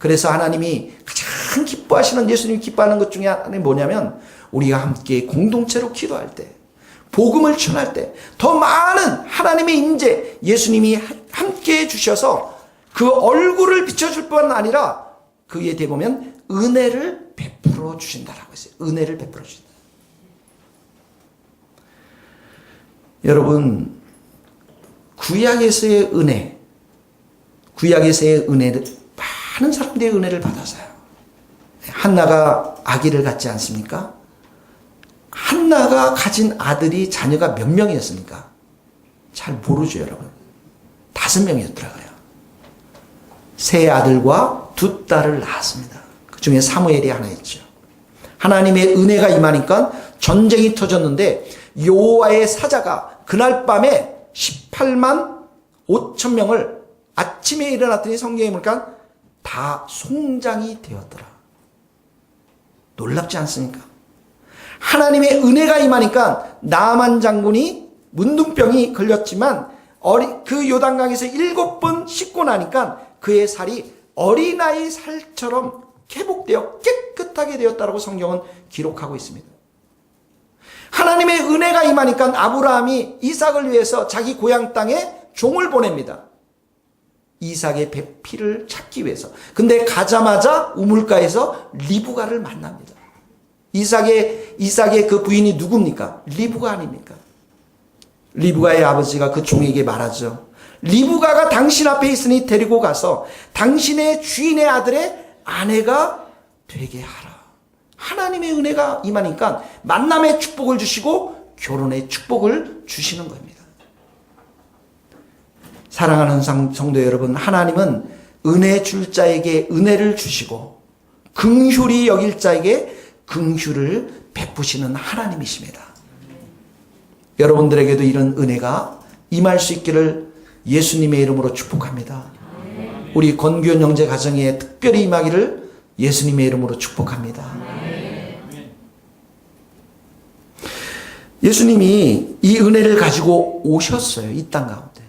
그래서 하나님이 가장 기뻐하시는, 예수님이 기뻐하는 것 중에 하나는 뭐냐면 우리가 함께 공동체로 기도할 때, 복음을 전할 때 더 많은 하나님의 임재, 예수님이 함께 해주셔서 그 얼굴을 비춰줄 뿐 아니라 그에 대보면 은혜를 베풀어 주신다라고 했어요. 은혜를 베풀어 주신다. 여러분, 구약에서의 은혜, 구약에서의 은혜를 많은 사람들이 은혜를 받아서요. 한나가 아기를 갖지 않습니까? 한나가 가진 아들이, 자녀가 몇 명이었습니까? 잘 모르죠, 여러분. 5명이었더라고요. 3 아들과 2 딸을 낳았습니다. 그 중에 사무엘이 하나 있죠. 하나님의 은혜가 임하니까 전쟁이 터졌는데 여호와의 사자가 그날 밤에 18만 5천 명을 아침에 일어났더니 성경에 보니까 다 송장이 되었더라. 놀랍지 않습니까? 하나님의 은혜가 임하니까 나만 장군이 문둥병이 걸렸지만 그 요단강에서 7번 씻고 나니까 그의 살이 어린아이 살처럼 회복되어 깨끗하게 되었다라고 성경은 기록하고 있습니다. 하나님의 은혜가 임하니까 아브라함이 이삭을 위해서 자기 고향 땅에 종을 보냅니다. 이삭의 피를 찾기 위해서. 근데 가자마자 우물가에서 리브가를 만납니다. 이삭의 그 부인이 누굽니까? 리브가 아닙니까? 리브가의 아버지가 그 종에게 말하죠. 리브가가 당신 앞에 있으니 데리고 가서 당신의 주인의 아들의 아내가 되게 하라. 하나님의 은혜가 임하니까 만남의 축복을 주시고 결혼의 축복을 주시는 겁니다. 사랑하는 성도 여러분, 하나님은 은혜 줄 자에게 은혜를 주시고 긍휼히 여길 자에게 긍휼을 베푸시는 하나님이십니다. 여러분들에게도 이런 은혜가 임할 수 있기를 예수님의 이름으로 축복합니다. 우리 권규현 형제 가정에 특별히 임하기를 예수님의 이름으로 축복합니다. 예수님이 이 은혜를 가지고 오셨어요. 이 땅 가운데.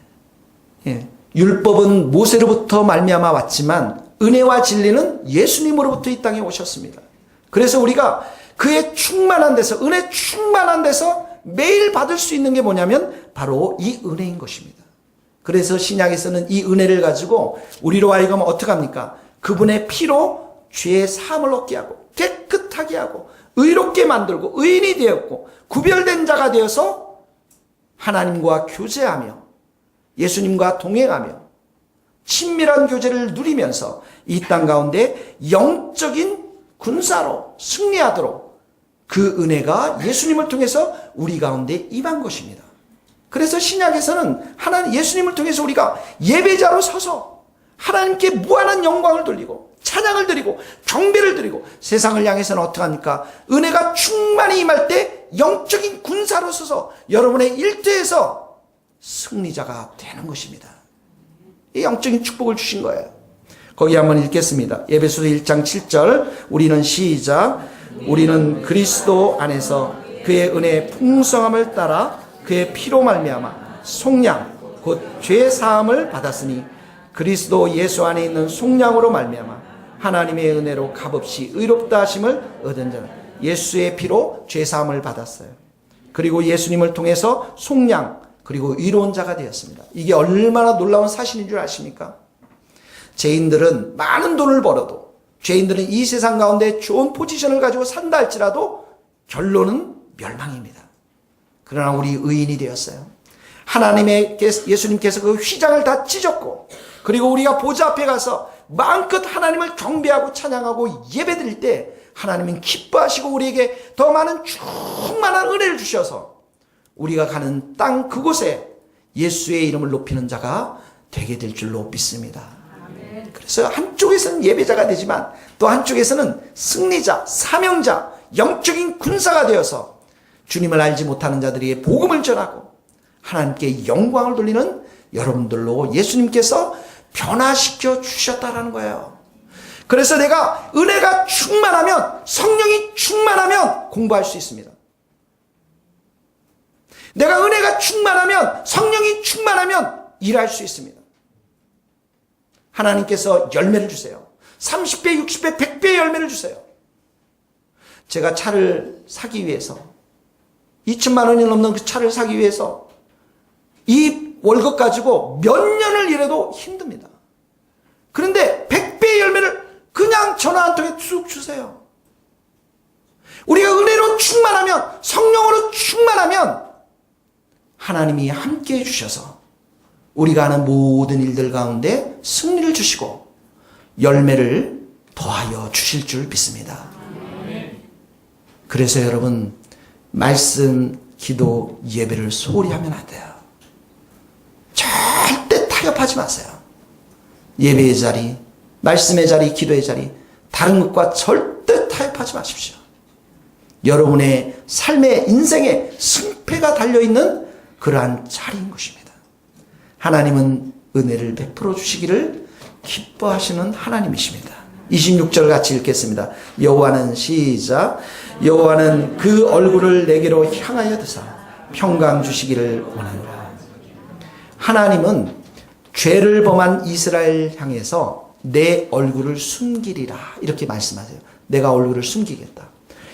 예. 율법은 모세로부터 말미암아 왔지만 은혜와 진리는 예수님으로부터 이 땅에 오셨습니다. 그래서 우리가 그의 충만한 데서, 은혜 충만한 데서 매일 받을 수 있는 게 뭐냐면 바로 이 은혜인 것입니다. 그래서 신약에서는 이 은혜를 가지고 우리로 하여금 어떻게 합니까? 그분의 피로 죄의 사함을 얻게 하고 깨끗하게 하고 의롭게 만들고 의인이 되었고 구별된 자가 되어서 하나님과 교제하며 예수님과 동행하며 친밀한 교제를 누리면서 이 땅 가운데 영적인 군사로 승리하도록 그 은혜가 예수님을 통해서 우리 가운데 임한 것입니다. 그래서 신약에서는 예수님을 통해서 우리가 예배자로 서서 하나님께 무한한 영광을 돌리고 찬양을 드리고 경배를 드리고 세상을 향해서는 어떻게 합니까? 은혜가 충만히 임할 때 영적인 군사로 서서 여러분의 일터에서 승리자가 되는 것입니다. 이 영적인 축복을 주신 거예요. 거기 한번 읽겠습니다. 에베소서 1장 7절 우리는 시작. 우리는 그리스도 안에서 그의 은혜의 풍성함을 따라 그의 피로 말미암아 속량 곧 죄 사함을 받았으니 그리스도 예수 안에 있는 속량으로 말미암아 하나님의 은혜로 값없이 의롭다 하심을 얻은 자는 예수의 피로 죄 사함을 받았어요. 그리고 예수님을 통해서 속량 그리고 의로운 자가 되었습니다. 이게 얼마나 놀라운 사실인 줄 아십니까? 죄인들은 많은 돈을 벌어도, 죄인들은 이 세상 가운데 좋은 포지션을 가지고 산다 할지라도 결론은 멸망입니다. 그러나 우리 의인이 되었어요. 예수님께서 그 휘장을 다 찢었고, 그리고 우리가 보좌 앞에 가서 마음껏 하나님을 경배하고 찬양하고 예배드릴 때 하나님은 기뻐하시고 우리에게 더 많은 충만한 은혜를 주셔서 우리가 가는 땅 그곳에 예수의 이름을 높이는 자가 되게 될 줄로 믿습니다. 그래서 한쪽에서는 예배자가 되지만 또 한쪽에서는 승리자, 사명자, 영적인 군사가 되어서 주님을 알지 못하는 자들에게 복음을 전하고 하나님께 영광을 돌리는 여러분들로 예수님께서 변화시켜 주셨다라는 거예요. 그래서 내가 은혜가 충만하면, 성령이 충만하면 공부할 수 있습니다. 내가 은혜가 충만하면, 성령이 충만하면 일할 수 있습니다. 하나님께서 열매를 주세요. 30배, 60배, 100배의 열매를 주세요. 제가 차를 사기 위해서 2천만 원이 넘는 그 차를 사기 위해서 이 월급 가지고 몇 년을 일해도 힘듭니다. 그런데 100배의 열매를 그냥 전화 한 통에 쑥 주세요. 우리가 은혜로 충만하면, 성령으로 충만하면 하나님이 함께 해주셔서 우리가 하는 모든 일들 가운데 승리를 주시고 열매를 더하여 주실 줄 믿습니다. 그래서 여러분, 말씀, 기도, 예배를 소홀히 하면 안 돼요. 절대 타협하지 마세요. 예배의 자리, 말씀의 자리, 기도의 자리, 다른 것과 절대 타협하지 마십시오. 여러분의 삶의 인생에 승패가 달려있는 그러한 자리인 것입니다. 하나님은 은혜를 베풀어 주시기를 기뻐하시는 하나님이십니다. 26절 같이 읽겠습니다. 여호와는 시작. 여호와는 그 얼굴을 내게로 향하여 드사 평강 주시기를 원하노라. 하나님은 죄를 범한 이스라엘 향해서 내 얼굴을 숨기리라 이렇게 말씀하세요. 내가 얼굴을 숨기겠다.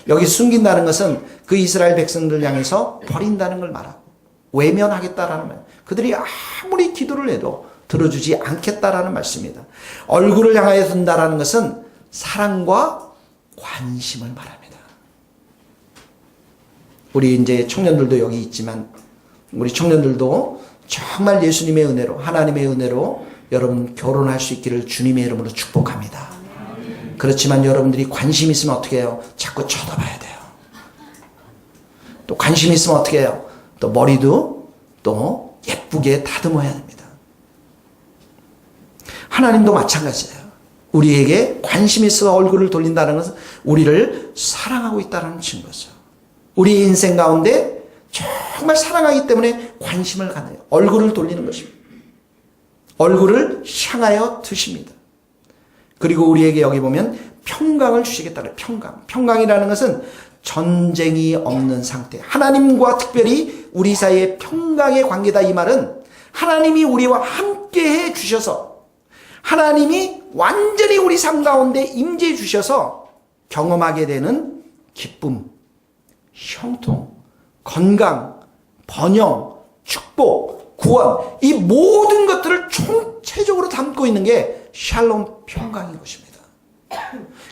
여기 숨긴다는 것은 그 이스라엘 백성들 향해서 버린다는 걸 말하고 외면하겠다라는 말. 그들이 아무리 기도를 해도 들어주지 않겠다라는 말씀입니다. 얼굴을 향하여 든다라는 것은 사랑과 관심을 말합니다. 우리 이제 청년들도 여기 있지만 우리 청년들도 정말 예수님의 은혜로, 하나님의 은혜로 여러분 결혼할 수 있기를 주님의 이름으로 축복합니다. 그렇지만 여러분들이 관심 있으면 어떻게 해요? 자꾸 쳐다봐야 돼요. 또 관심 있으면 어떻게 해요? 또 머리도 또 예쁘게 다듬어야 됩니다. 하나님도 마찬가지예요. 우리에게 관심 있어 얼굴을 돌린다는 것은 우리를 사랑하고 있다는 증거죠. 우리 인생 가운데 정말 사랑하기 때문에 관심을 가져요. 얼굴을 돌리는 것입니다. 얼굴을 향하여 드십니다. 그리고 우리에게 여기 보면 평강을 주시겠다는 평강. 평강이라는 것은 전쟁이 없는 상태. 하나님과 특별히 우리 사이에 평강의 관계다. 이 말은 하나님이 우리와 함께 해 주셔서 하나님이 완전히 우리 삶 가운데 임재해 주셔서 경험하게 되는 기쁨, 형통, 건강, 번영, 축복, 구원, 이 모든 것들을 총체적으로 담고 있는 게 샬롬 평강인 것입니다.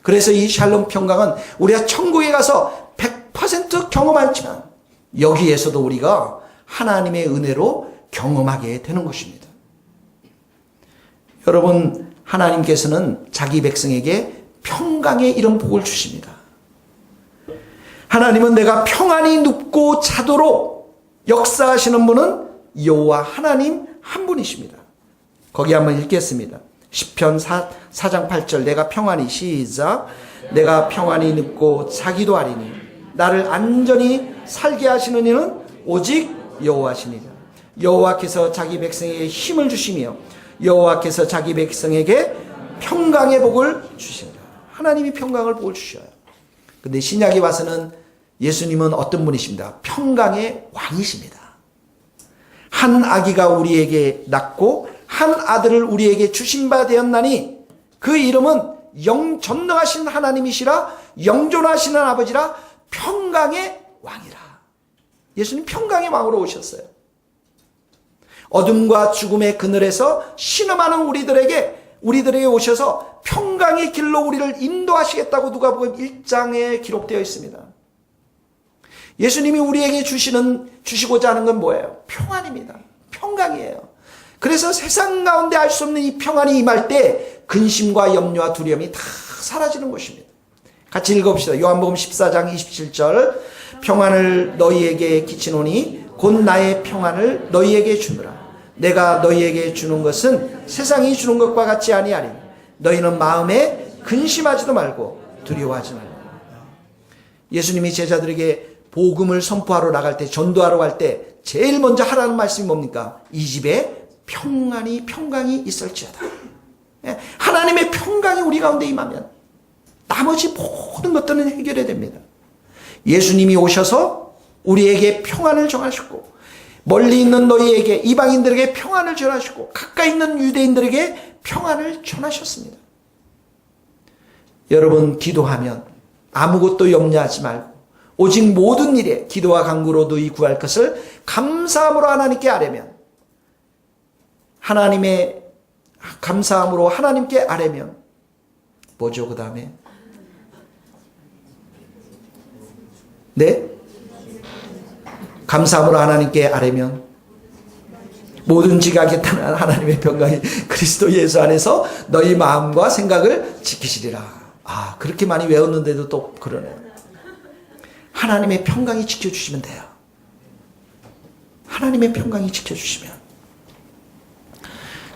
그래서 이 샬롬 평강은 우리가 천국에 가서 100% 경험하지만 여기에서도 우리가 하나님의 은혜로 경험하게 되는 것입니다. 여러분, 하나님께서는 자기 백성에게 평강의 이런 복을 주십니다. 하나님은 내가 평안히 눕고 자도록 역사하시는 분은 여호와 하나님 한 분이십니다. 거기 한번 읽겠습니다. 시편 4장 8절. 내가 평안히 시작. 내가 평안히 눕고 자기도 하리니 나를 안전히 살게 하시는 이는 오직 여호와시니라. 여호와께서 자기 백성에게 힘을 주시며 여호와께서 자기 백성에게 평강의 복을 주시니라. 하나님이 평강을 복을 주셔요. 근데 신약에 와서는 예수님은 어떤 분이십니다? 평강의 왕이십니다. 한 아기가 우리에게 낳고 한 아들을 우리에게 주신 바 되었나니 그 이름은 전능하신 하나님이시라 영존하시는 아버지라 평강의 왕이라. 예수님 평강의 왕으로 오셨어요. 어둠과 죽음의 그늘에서 신음하는 우리들에게 오셔서 평강의 길로 우리를 인도하시겠다고 누가복음 1장에 기록되어 있습니다. 예수님이 우리에게 주시고자 하는 건 뭐예요? 평안입니다. 평강이에요. 그래서 세상 가운데 알 수 없는 이 평안이 임할 때 근심과 염려와 두려움이 다 사라지는 것입니다. 같이 읽어봅시다. 요한복음 14장 27절. 평안을 너희에게 끼치노니 곧 나의 평안을 너희에게 주노라. 내가 너희에게 주는 것은 세상이 주는 것과 같지 아니하리니 너희는 마음에 근심하지도 말고 두려워하지 말고. 예수님이 제자들에게 복음을 선포하러 나갈 때, 전도하러 갈 때 제일 먼저 하라는 말씀이 뭡니까? 이 집에 평강이 있을지어다. 하나님의 평강이 우리 가운데 임하면 나머지 모든 것들은 해결이 됩니다. 예수님이 오셔서 우리에게 평안을 정하셨고 멀리 있는 너희에게, 이방인들에게 평안을 전하시고 가까이 있는 유대인들에게 평안을 전하셨습니다. 여러분 기도하면 아무것도 염려하지 말고 오직 모든 일에 기도와 간구로 너희 구할 것을 감사함으로 하나님께 아뢰면 감사함으로 하나님께 아뢰면 뭐죠 그 다음에? 네? 감사함으로 하나님께 아뢰면 모든 지각에 따른 하나님의 평강이 그리스도 예수 안에서 너희 마음과 생각을 지키시리라. 아, 그렇게 많이 외웠는데도 또 그러네요. 하나님의 평강이 지켜주시면 돼요. 하나님의 평강이 지켜주시면.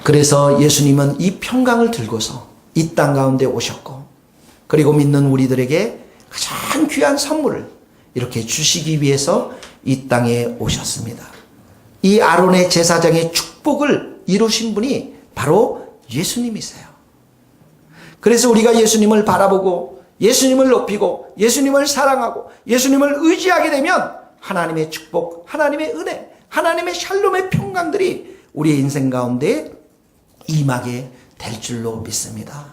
그래서 예수님은 이 평강을 들고서 이 땅 가운데 오셨고, 그리고 믿는 우리들에게 가장 귀한 선물을 이렇게 주시기 위해서 이 땅에 오셨습니다. 이 아론의 제사장의 축복을 이루신 분이 바로 예수님이세요. 그래서 우리가 예수님을 바라보고 예수님을 높이고 예수님을 사랑하고 예수님을 의지하게 되면 하나님의 축복, 하나님의 은혜, 하나님의 샬롬의 평강들이 우리의 인생 가운데 임하게 될 줄로 믿습니다.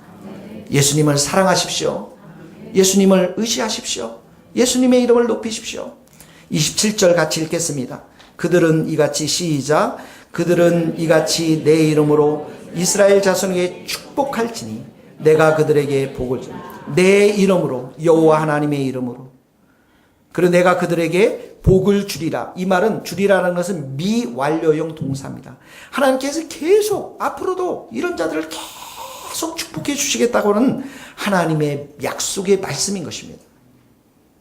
예수님을 사랑하십시오. 예수님을 의지하십시오. 예수님의 이름을 높이십시오. 27절 같이 읽겠습니다. 그들은 이같이 시작. 그들은 이같이 내 이름으로 이스라엘 자손에게 축복할지니 내가 그들에게 복을 주리. 내 이름으로, 여호와 하나님의 이름으로. 그리고 내가 그들에게 복을 주리라. 이 말은 주리라는 것은 미완료형 동사입니다. 하나님께서 계속 앞으로도 이런 자들을 계속 축복해 주시겠다고는 하나님의 약속의 말씀인 것입니다.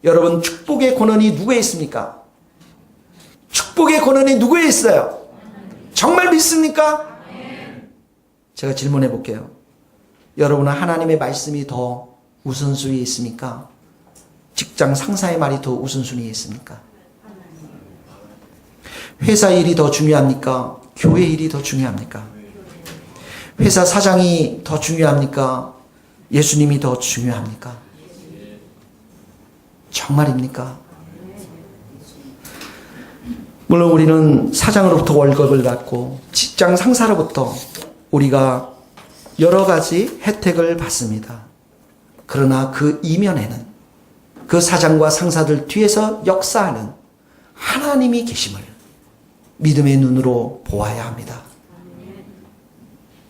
여러분, 축복의 권한이 누구에 있습니까? 축복의 권한이 누구에 있어요? 정말 믿습니까? 제가 질문해 볼게요. 여러분은 하나님의 말씀이 더 우선순위에 있습니까? 직장 상사의 말이 더 우선순위에 있습니까? 회사 일이 더 중요합니까? 교회 일이 더 중요합니까? 회사 사장이 더 중요합니까? 예수님이 더 중요합니까? 정말입니까? 물론 우리는 사장으로부터 월급을 받고 직장 상사로부터 우리가 여러 가지 혜택을 받습니다. 그러나 그 이면에는 그 사장과 상사들 뒤에서 역사하는 하나님이 계심을 믿음의 눈으로 보아야 합니다.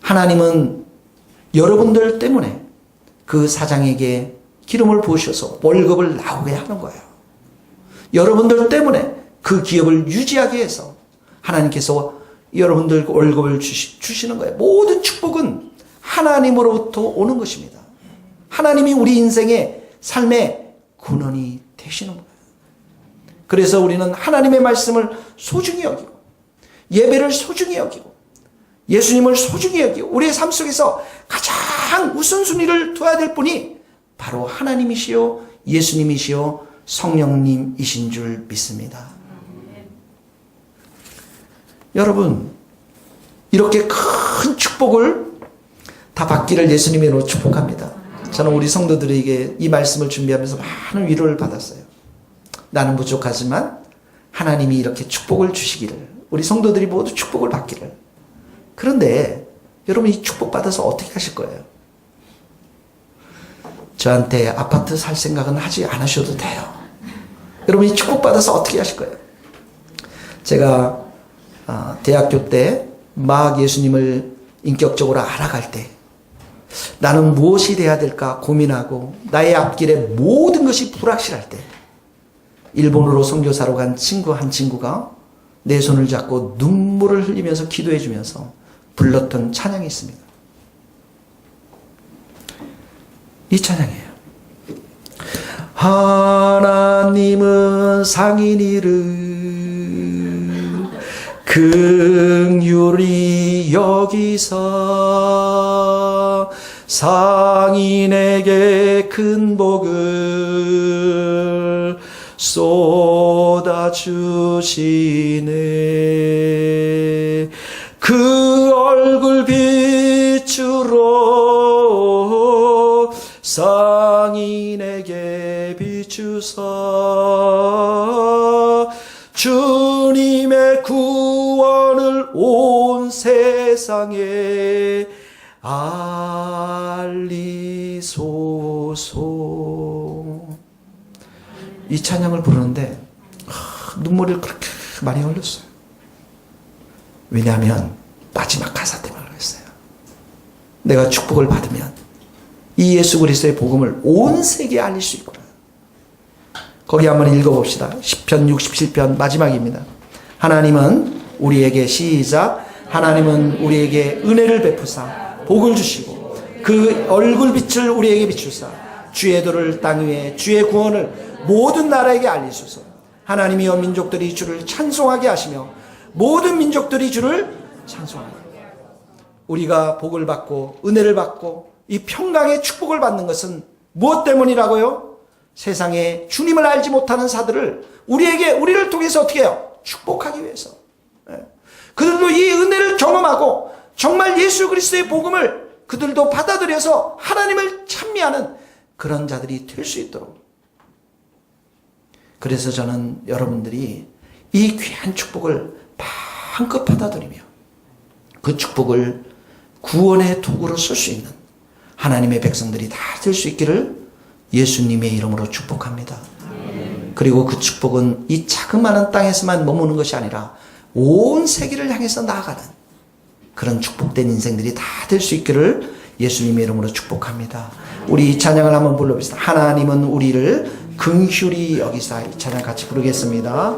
하나님은 여러분들 때문에 그 사장에게 기름을 부으셔서 월급을 나오게 하는 거예요. 여러분들 때문에 그 기업을 유지하게 해서 하나님께서 여러분들 월급을 주시는 거예요. 모든 축복은 하나님으로부터 오는 것입니다. 하나님이 우리 인생의 삶의 근원이 되시는 거예요. 그래서 우리는 하나님의 말씀을 소중히 여기고 예배를 소중히 여기고 예수님을 소중히 여기고 우리의 삶 속에서 가장 우선순위를 둬야 될 분이 바로 하나님이시요 예수님이시요 성령님이신 줄 믿습니다. 여러분, 이렇게 큰 축복을 다 받기를 예수님으로 축복합니다. 저는 우리 성도들에게 이 말씀을 준비하면서 많은 위로를 받았어요. 나는 부족하지만 하나님이 이렇게 축복을 주시기를, 우리 성도들이 모두 축복을 받기를. 그런데 여러분, 이 축복 받아서 어떻게 하실 거예요? 저한테 아파트 살 생각은 하지 않으셔도 돼요. 여러분, 이 축복 받아서 어떻게 하실 거예요? 제가 대학교 때 막 예수님을 인격적으로 알아갈 때 나는 무엇이 돼야 될까 고민하고 나의 앞길에 모든 것이 불확실할 때 일본으로 선교사로 간 친구 한 친구가 내 손을 잡고 눈물을 흘리면서 기도해 주면서 불렀던 찬양이 있습니다. 이 찬양이에요. 하나님은 상인이를 긍휼히 여기사 상인에게 큰 복을 쏟아주시네. 그 얼굴 비추러 상인에게 비추사 주님의 구원을 온 세상에 알리라. 이 찬양을 부르는데 눈물을 그렇게 많이 흘렸어요. 왜냐하면 마지막 가사 때문에 그랬어요. 내가 축복을 받으면 이 예수 그리스도의 복음을 온 세계에 알릴 수 있구나. 거기 한번 읽어봅시다. 시편 67편 마지막입니다. 하나님은 우리에게 시작. 하나님은 우리에게 은혜를 베푸사 복을 주시고 그 얼굴빛을 우리에게 비추사 주의 도를 땅 위에 주의 구원을 모든 나라에게 알리소서. 하나님이여 민족들이 주를 찬송하게 하시며 모든 민족들이 주를 찬송하게. 우리가 복을 받고 은혜를 받고 이 평강의 축복을 받는 것은 무엇 때문이라고요? 세상에 주님을 알지 못하는 사들을 우리를 통해서 어떻게 해요? 축복하기 위해서. 그들도 이 은혜를 경험하고 정말 예수 그리스도의 복음을 그들도 받아들여서 하나님을 찬미하는 그런 자들이 될 수 있도록. 그래서 저는 여러분들이 이 귀한 축복을 마음껏 받아들이며 그 축복을 구원의 도구로 쓸 수 있는 하나님의 백성들이 다 될 수 있기를 예수님의 이름으로 축복합니다. 그리고 그 축복은 이 자그마한 땅에서만 머무는 것이 아니라 온 세계를 향해서 나아가는 그런 축복된 인생들이 다 될 수 있기를 예수님의 이름으로 축복합니다. 우리 이 찬양을 한번 불러봅시다. 하나님은 우리를 긍휼히 여기사. 이 찬양 같이 부르겠습니다.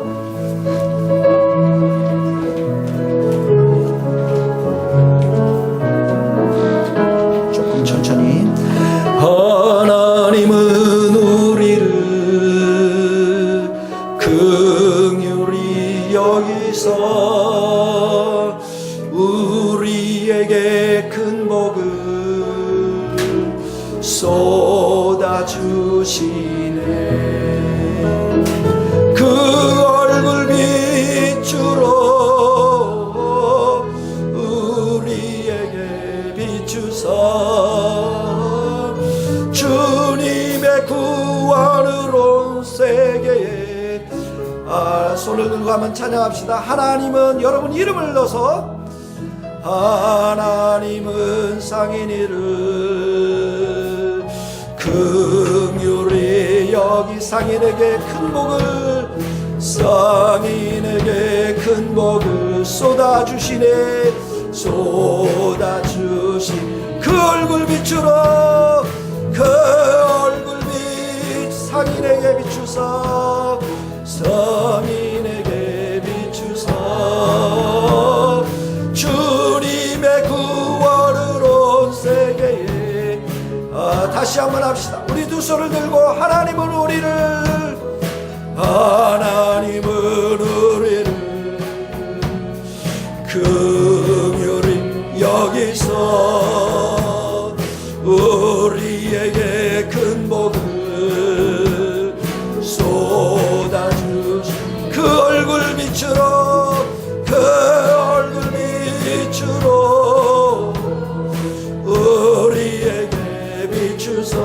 조금 천천히. 하나님은 우리를 긍휼히 여기사 우리에게 큰 복을 쏟아주시네. 그 얼굴 빛으로 우리에게 비추사 주님의 구원으로 온 세계에. 손을 들고 한번 찬양합시다. 하나님은, 여러분 이름을 넣어서, 하나님은 상인이를 긍휼히 여기 상인에게 큰 복을, 상인에게 큰 복을 쏟아주시네. 쏟아주신 그 얼굴 빛으로, 그 얼굴 빛 상인에게 비추사, 상인에게 비추사 주님의 구원으로 온 세계에. 다시 한번 합시다. 우리 두 손을 들고 하나님은 우리를 긍휼히 여기서 우리에게 큰 복을 쏟아주신 그 얼굴 빛으로, 그 얼굴 빛으로 우리에게 비추사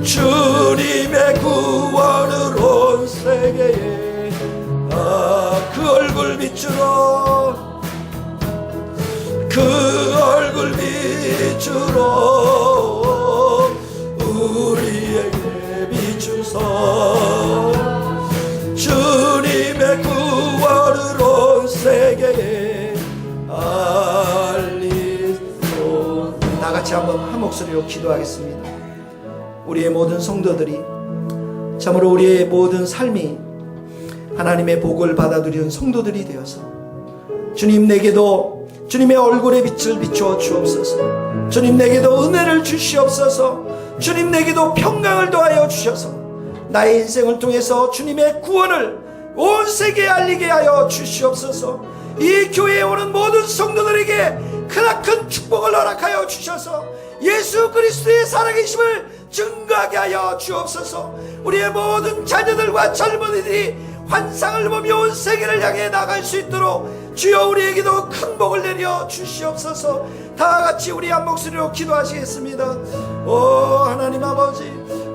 주님의 구원으로 온 세계에. 그 얼굴 빛으로, 그 얼굴 빛으로 우리에게 비추사 주님의 구원으로 온 세계에 알리소. 다 같이 한번 한 목소리로 기도하겠습니다. 우리의 모든 성도들이 참으로 우리의 모든 삶이 하나님의 복을 받아들이는 성도들이 되어서 주님, 내게도 주님의 얼굴의 빛을 비추어 주옵소서. 주님, 내게도 은혜를 주시옵소서. 주님, 내게도 평강을 더하여 주셔서 나의 인생을 통해서 주님의 구원을 온 세계에 알리게 하여 주시옵소서. 이 교회에 오는 모든 성도들에게 크나큰 축복을 허락하여 주셔서 예수 그리스도의 살아계심을 증거하게 하여 주옵소서. 우리의 모든 자녀들과 젊은이들이 환상을 보며 온 세계를 향해 나갈 수 있도록 주여 우리에게도 큰 복을 내려 주시옵소서. 다같이 우리 한 목소리로 기도하시겠습니다. 오 하나님 아버지,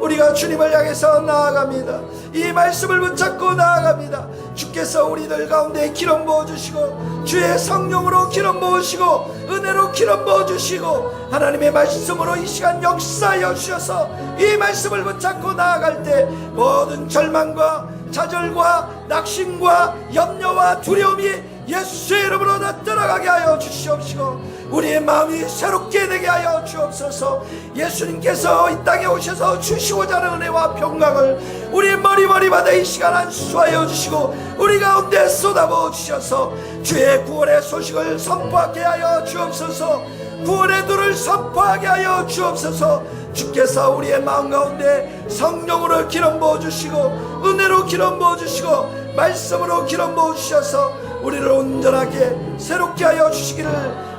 우리가 주님을 향해서 나아갑니다. 이 말씀을 붙잡고 나아갑니다. 주께서 우리들 가운데 기름 부어주시고 주의 성령으로 기름 부으시고 은혜로 기름 부어주시고 하나님의 말씀으로 이 시간 역사하여 주셔서 이 말씀을 붙잡고 나아갈 때 모든 절망과 좌절과 낙심과 염려와 두려움이 예수의 이름으로 다 떠나가게 하여 주시옵시고 우리의 마음이 새롭게 되게 하여 주옵소서. 예수님께서 이 땅에 오셔서 주시고자 하는 은혜와 평강을 우리의 머리마다 이 시간 안수하여 주시고 우리 가운데 쏟아부어 주셔서 주의 구원의 소식을 선포하게 하여 주옵소서. 구원의 눈을 선포하게 하여 주옵소서. 주께서 우리의 마음 가운데 성령으로 기름 부어주시고 은혜로 기름 부어주시고 말씀으로 기름 부어주셔서 우리를 온전하게 새롭게 하여 주시기를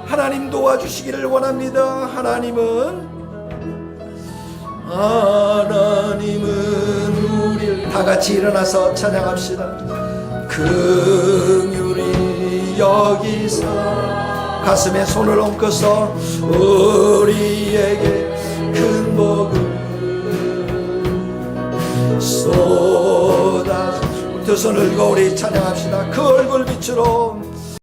하나님 도와주시기를 원합니다. 하나님은 우리를 다같이 일어나서 찬양합시다. 긍휼히 여기사 가슴에 손을 얹고서 우리에게 큰 복을 쏟아 두 손을 들고 우리 찬양합시다. 그 얼굴 빛으로